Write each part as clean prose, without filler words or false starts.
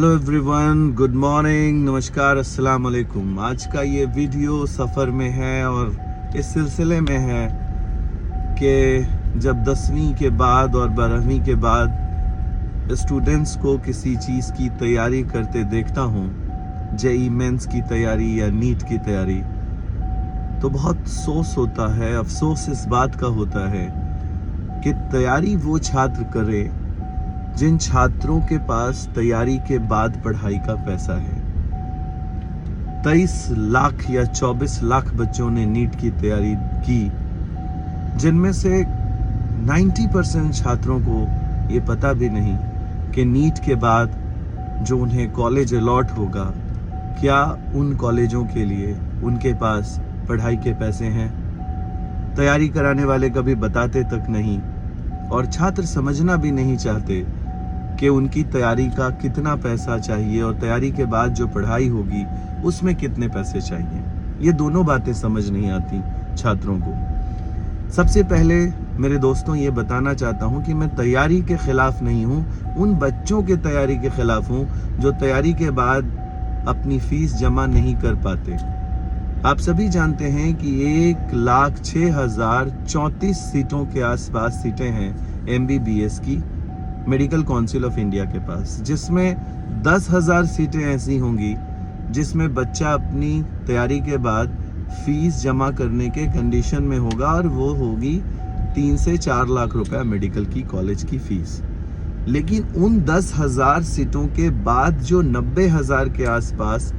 Hello everyone, good morning, नमस्कार, अस्सलाम वालेकुम। आज का ये वीडियो सफ़र में है और इस सिलसिले में है कि जब 10वीं के बाद और 12वीं के बाद स्टूडेंट्स को किसी चीज़ की तैयारी करते देखता हूँ, जेई मेंस की तैयारी या नीट की तैयारी, तो बहुत अफसोस होता है। अफसोस इस बात का होता है कि तैयारी वो छात्र करे जिन छात्रों के पास तैयारी के बाद पढ़ाई का पैसा है। 23 लाख या 24 लाख बच्चों ने नीट की तैयारी की, जिनमें से 90% छात्रों को ये पता भी नहीं कि नीट के बाद जो उन्हें कॉलेज अलॉट होगा, क्या उन कॉलेजों के लिए उनके पास पढ़ाई के पैसे हैं। तैयारी कराने वाले कभी बताते तक नहीं, और छात्र समझना भी नहीं चाहते कि उनकी तैयारी का कितना पैसा चाहिए और तैयारी के बाद जो पढ़ाई होगी उसमें कितने पैसे चाहिए। ये दोनों बातें समझ नहीं आती छात्रों को। सबसे पहले मेरे दोस्तों ये बताना चाहता हूँ कि मैं तैयारी के खिलाफ नहीं हूँ, उन बच्चों के तैयारी के खिलाफ हूँ जो तैयारी के बाद अपनी फीस जमा नहीं कर पाते। आप सभी जानते हैं कि 1,06,034 सीटों के आसपास सीटें हैं MBBS की मेडिकल काउंसिल ऑफ इंडिया के पास, जिसमें 10,000 सीटें ऐसी होंगी जिसमें बच्चा अपनी तैयारी के बाद फीस जमा करने के कंडीशन में होगा, और वो होगी 3 से 4 लाख रुपया मेडिकल की कॉलेज की फीस। लेकिन उन 10,000 सीटों के बाद जो 90,000 के आसपास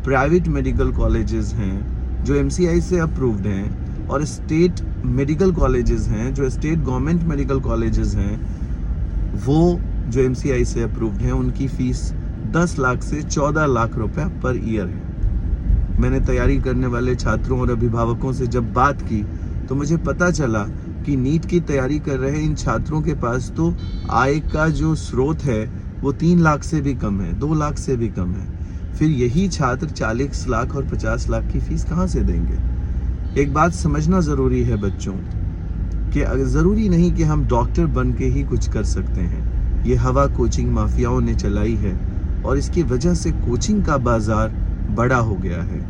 प्राइवेट मेडिकल कॉलेजेस हैं जो MCI से अप्रूव्ड हैं, और स्टेट मेडिकल कॉलेजेस हैं जो स्टेट गवर्नमेंट मेडिकल कॉलेजेस हैं, वो जो MCI से अप्रूव्ड हैं, उनकी फीस 10 लाख से 14 लाख रुपया पर ईयर है। मैंने तैयारी करने वाले छात्रों और अभिभावकों से जब बात की तो मुझे पता चला कि नीट की तैयारी कर रहे इन छात्रों के पास तो आय का जो स्रोत है वो 3 लाख से भी कम है, 2 लाख से भी कम है। फिर यही छात्र 40 लाख और 50 लाख की फीस कहाँ से देंगे। एक बात समझना ज़रूरी है बच्चों, कि ज़रूरी नहीं कि हम डॉक्टर बन के ही कुछ कर सकते हैं। ये हवा कोचिंग माफियाओं ने चलाई है और इसकी वजह से कोचिंग का बाज़ार बड़ा हो गया है।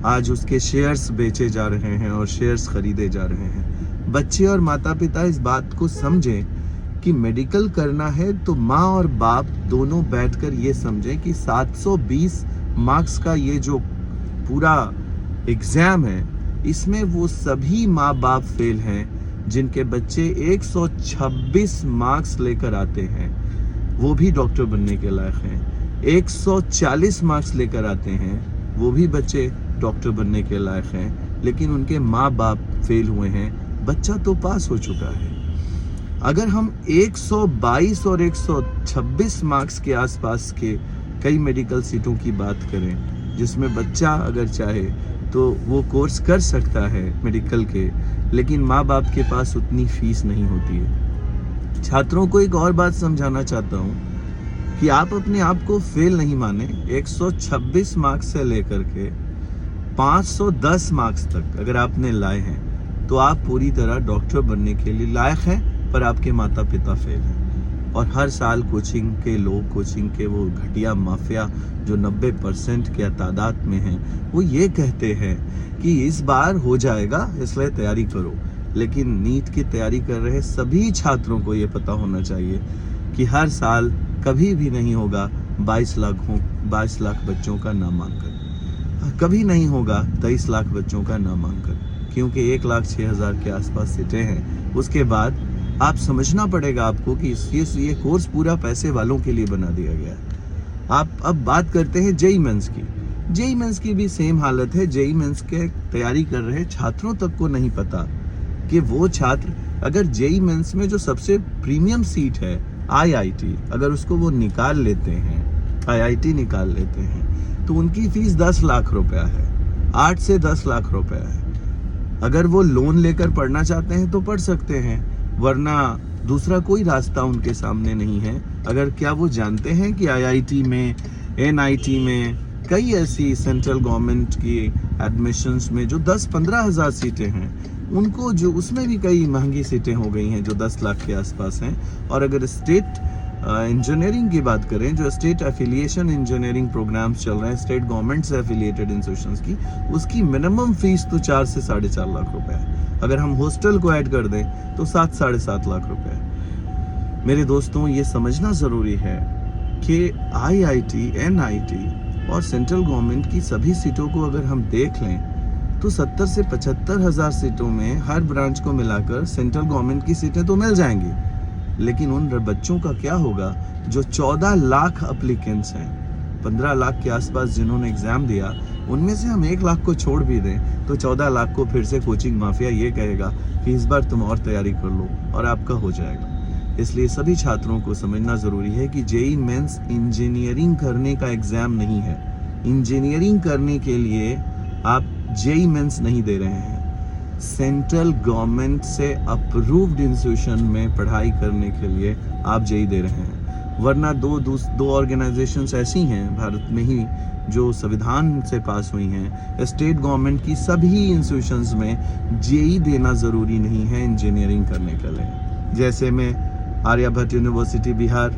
आज उसके शेयर्स बेचे जा रहे हैं और शेयर्स खरीदे जा रहे हैं। बच्चे और माता पिता इस बात को समझें कि मेडिकल करना है तो माँ और बाप दोनों बैठकर ये समझें कि 720 मार्क्स का ये जो पूरा एग्ज़ाम है, इसमें वो सभी माँ बाप फेल हैं जिनके बच्चे 126 मार्क्स लेकर आते हैं, वो भी डॉक्टर बनने के लायक हैं। 140 मार्क्स लेकर आते हैं, वो भी बच्चे डॉक्टर बनने के लायक हैं, लेकिन उनके माँ बाप फेल हुए हैं। बच्चा तो पास हो चुका है। अगर हम 122 और 126 मार्क्स के आसपास के कई मेडिकल सीटों की बात करें, जिसमें बच्चा अगर चाहे तो वो कोर्स कर सकता है मेडिकल के, लेकिन माँ बाप के पास उतनी फीस नहीं होती है। छात्रों को एक और बात समझाना चाहता हूँ कि आप अपने आप को फेल नहीं माने। 126 मार्क्स से लेकर के 510 मार्क्स तक अगर आपने लाए हैं तो आप पूरी तरह डॉक्टर बनने के लिए लायक हैं, पर आपके माता पिता फेल हैं। और हर साल कोचिंग के लोग, कोचिंग के वो घटिया माफिया जो 90% के तादाद में हैं, वो ये कहते हैं कि इस बार हो जाएगा इसलिए तैयारी करो। लेकिन नीट की तैयारी कर रहे सभी छात्रों को ये पता होना चाहिए कि हर साल कभी भी नहीं होगा 22 लाख बच्चों का नामांकन, कभी नहीं होगा 23 लाख बच्चों का नामांकन, क्योंकि 1,06,000 के आसपास सीटें हैं। उसके बाद आप समझना पड़ेगा आपको कि ये कोर्स पूरा पैसे वालों के लिए बना दिया गया है। आप अब बात करते हैं जेई मेंस की। जेई मेंस की भी सेम हालत है। जेई मेंस के तैयारी कर रहे छात्रों तक को नहीं पता कि वो छात्र अगर जेई मेंस में जो सबसे प्रीमियम सीट है IIT, अगर उसको वो निकाल लेते हैं, IIT निकाल लेते हैं, तो उनकी फीस 10 लाख रुपया है, 8 से 10 लाख रुपया है। अगर वो लोन लेकर पढ़ना चाहते हैं तो पढ़ सकते हैं, वरना दूसरा कोई रास्ता उनके सामने नहीं है। अगर क्या वो जानते हैं कि IIT में, NIT में कई ऐसी सेंट्रल गवर्नमेंट की एडमिशन्स में जो 10-15 हज़ार सीटें हैं, उनको जो उसमें भी कई महंगी सीटें हो गई हैं जो 10 लाख के आसपास हैं। और अगर स्टेट इंजीनियरिंग की बात करें, जो स्टेट एफिलिएशन इंजीनियरिंग प्रोग्राम्स चल रहे हैं स्टेट गवर्नमेंट से एफिलिएटेड इंस्टीट्यूशंस की, उसकी मिनिमम फीस तो 4 से 4.5 लाख रुपए है। अगर हम हॉस्टल को ऐड कर दें तो 7 साढ़े 7 लाख रुपए है। मेरे दोस्तों, ये समझना ज़रूरी है कि IIT, NIT और सेंट्रल गवर्नमेंट की सभी सीटों को अगर हम देख लें तो 70 से 75 हज़ार सीटों में हर ब्रांच को मिलाकर सेंट्रल गवर्नमेंट की सीटें तो मिल जाएंगी, लेकिन उन बच्चों का क्या होगा जो 14 लाख एप्लीकेंट्स हैं, 15 लाख के आसपास जिन्होंने एग्ज़ाम दिया, उनमें से हम 1 लाख को छोड़ भी दें तो 14 लाख को फिर से कोचिंग माफिया ये कहेगा कि इस बार तुम और तैयारी कर लो और आपका हो जाएगा। इसलिए सभी छात्रों को समझना ज़रूरी है कि जेईई मेंस इंजीनियरिंग करने का एग्ज़ाम नहीं है। इंजीनियरिंग करने के लिए आप जेईई मेंस नहीं दे रहे हैं, सेंट्रल गवर्नमेंट से अप्रूव्ड इंस्टीट्यूशन में पढ़ाई करने के लिए आप जेईई दे रहे हैं। वरना दो ऑर्गेनाइजेशंस ऐसी हैं भारत में ही जो संविधान से पास हुई हैं, स्टेट गवर्नमेंट की सभी इंस्टीट्यूशंस में जेईई देना ज़रूरी नहीं है इंजीनियरिंग करने के लिए। जैसे में आर्यभट्ट यूनिवर्सिटी बिहार,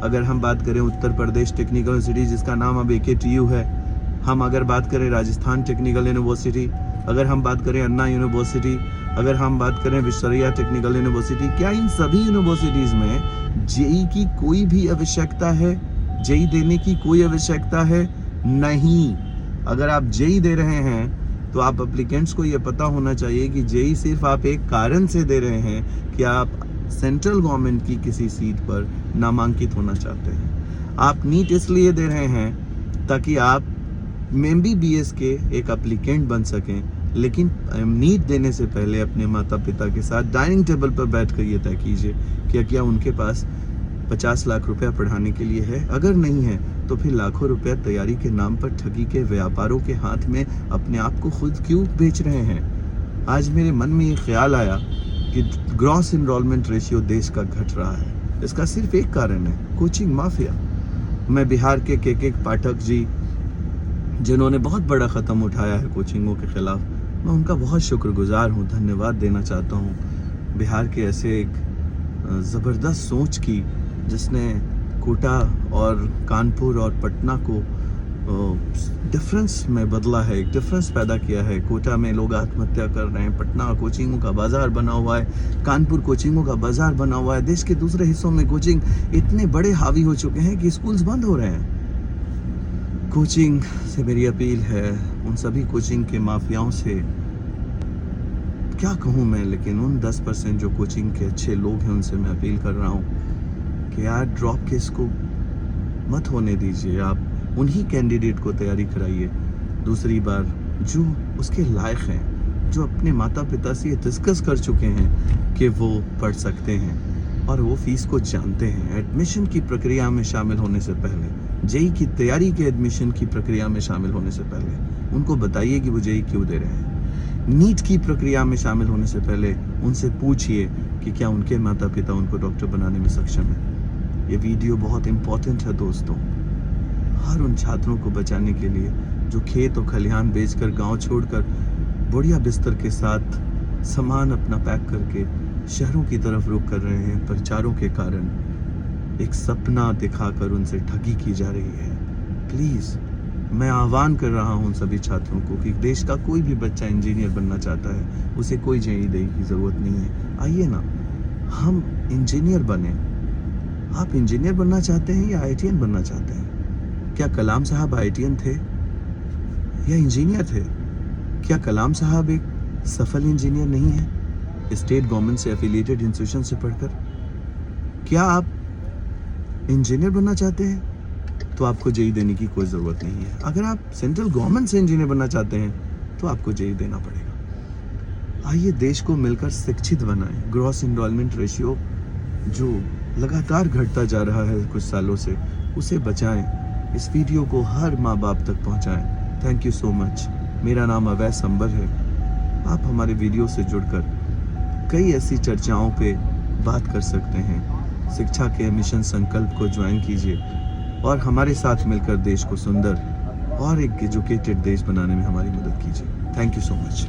अगर हम बात करें उत्तर प्रदेश टेक्निकल यूनिवर्सिटी जिसका नाम अब AKTU है, हम अगर बात करें राजस्थान टेक्निकल यूनिवर्सिटी, अगर हम बात करें अन्ना यूनिवर्सिटी, अगर हम बात करें विश्वरैया टेक्निकल यूनिवर्सिटी, क्या इन सभी यूनिवर्सिटीज़ में जेईई की कोई भी आवश्यकता है? जेईई देने की कोई आवश्यकता है नहीं। अगर आप जेईई दे रहे हैं तो आप एप्लीकेंट्स को ये पता होना चाहिए कि जेईई सिर्फ आप एक कारण से दे रहे हैं कि आप सेंट्रल गवर्नमेंट की किसी सीट पर नामांकित होना चाहते हैं। आप नीट इसलिए दे रहे हैं ताकि आप MBBS के एक एप्लीकेंट बन सकें, लेकिन नीट देने से पहले अपने माता पिता के साथ डाइनिंग टेबल पर बैठकर ये तय कीजिए कि क्या उनके पास 50 लाख रुपया पढ़ाने के लिए है। अगर नहीं है तो फिर लाखों रुपया तैयारी के नाम पर ठगी के व्यापारों के हाथ में अपने आप को खुद क्यों बेच रहे हैं। आज मेरे मन में ये ख्याल आया कि ग्रॉस इनरोलमेंट रेशियो देश का घट रहा है। इसका सिर्फ एक कारण है, कोचिंग माफिया। मैं बिहार के के पाठक जी जिन्होंने बहुत बड़ा क़दम उठाया है कोचिंगों के ख़िलाफ़, मैं उनका बहुत शुक्रगुजार हूँ, धन्यवाद देना चाहता हूँ। बिहार के ऐसे एक ज़बरदस्त सोच की जिसने कोटा और कानपुर और पटना को डिफरेंस में बदला है, एक डिफरेंस पैदा किया है। कोटा में लोग आत्महत्या कर रहे हैं, पटना कोचिंगों का बाज़ार बना हुआ है, कानपुर कोचिंगों का बाज़ार बना हुआ है। देश के दूसरे हिस्सों में कोचिंग इतने बड़े हावी हो चुके हैं कि स्कूल्स बंद हो रहे हैं। कोचिंग से मेरी अपील है उन सभी कोचिंग के माफियाओं से, क्या कहूँ मैं, लेकिन उन 10% जो कोचिंग के अच्छे लोग हैं उनसे मैं अपील कर रहा हूँ कि यार ड्रॉप केस को मत होने दीजिए। आप उन्हीं कैंडिडेट को तैयारी कराइए दूसरी बार जो उसके लायक हैं, जो अपने माता पिता से ये डिस्कस कर चुके हैं कि वो पढ़ सकते हैं और वो फीस को जानते हैं। एडमिशन की प्रक्रिया में शामिल होने से पहले, जेईई की तैयारी के एडमिशन की प्रक्रिया में शामिल होने से पहले उनको बताइए कि वो जेईई क्यों दे रहे हैं। नीट की प्रक्रिया में शामिल होने से पहले उनसे पूछिए कि क्या उनके माता पिता उनको डॉक्टर बनाने में सक्षम है। ये वीडियो बहुत इम्पोर्टेंट है दोस्तों, हर उन छात्रों को बचाने के लिए जो खेत और खलिहान बेचकर, गांव छोड़कर, बढ़िया बिस्तर के साथ सामान अपना पैक करके शहरों की तरफ रुख कर रहे हैं। प्रचारों के कारण एक सपना दिखाकर उनसे ठगी की जा रही है। प्लीज़ मैं आह्वान कर रहा हूं सभी छात्रों को कि देश का कोई भी बच्चा इंजीनियर बनना चाहता है, उसे कोई जेईई देने की ज़रूरत नहीं है। आइए ना, हम इंजीनियर बने। आप इंजीनियर बनना चाहते हैं या IITian बनना चाहते हैं? क्या कलाम साहब IITian थे या इंजीनियर थे? क्या कलाम साहब एक सफल इंजीनियर नहीं है स्टेट गवर्नमेंट से एफिलिएटेड इंस्टीट्यूशन से पढ़कर? क्या आप इंजीनियर बनना चाहते हैं तो आपको जेईई देने की कोई ज़रूरत नहीं है। अगर आप सेंट्रल गवर्नमेंट से इंजीनियर बनना चाहते हैं तो आपको जेईई देना पड़ेगा। आइए देश को मिलकर शिक्षित बनाएं। ग्रॉस इनरोलमेंट रेशियो जो लगातार घटता जा रहा है कुछ सालों से, उसे बचाएं। इस वीडियो को हर माँ बाप तक पहुँचाएँ। Thank you so much. मेरा नाम अवैस अंबर है। आप हमारे वीडियो से जुड़कर कई ऐसी चर्चाओं पे बात कर सकते हैं। शिक्षा के मिशन संकल्प को ज्वाइन कीजिए और हमारे साथ मिलकर देश को सुंदर और एक एजुकेटेड देश बनाने में हमारी मदद कीजिए। Thank you so much.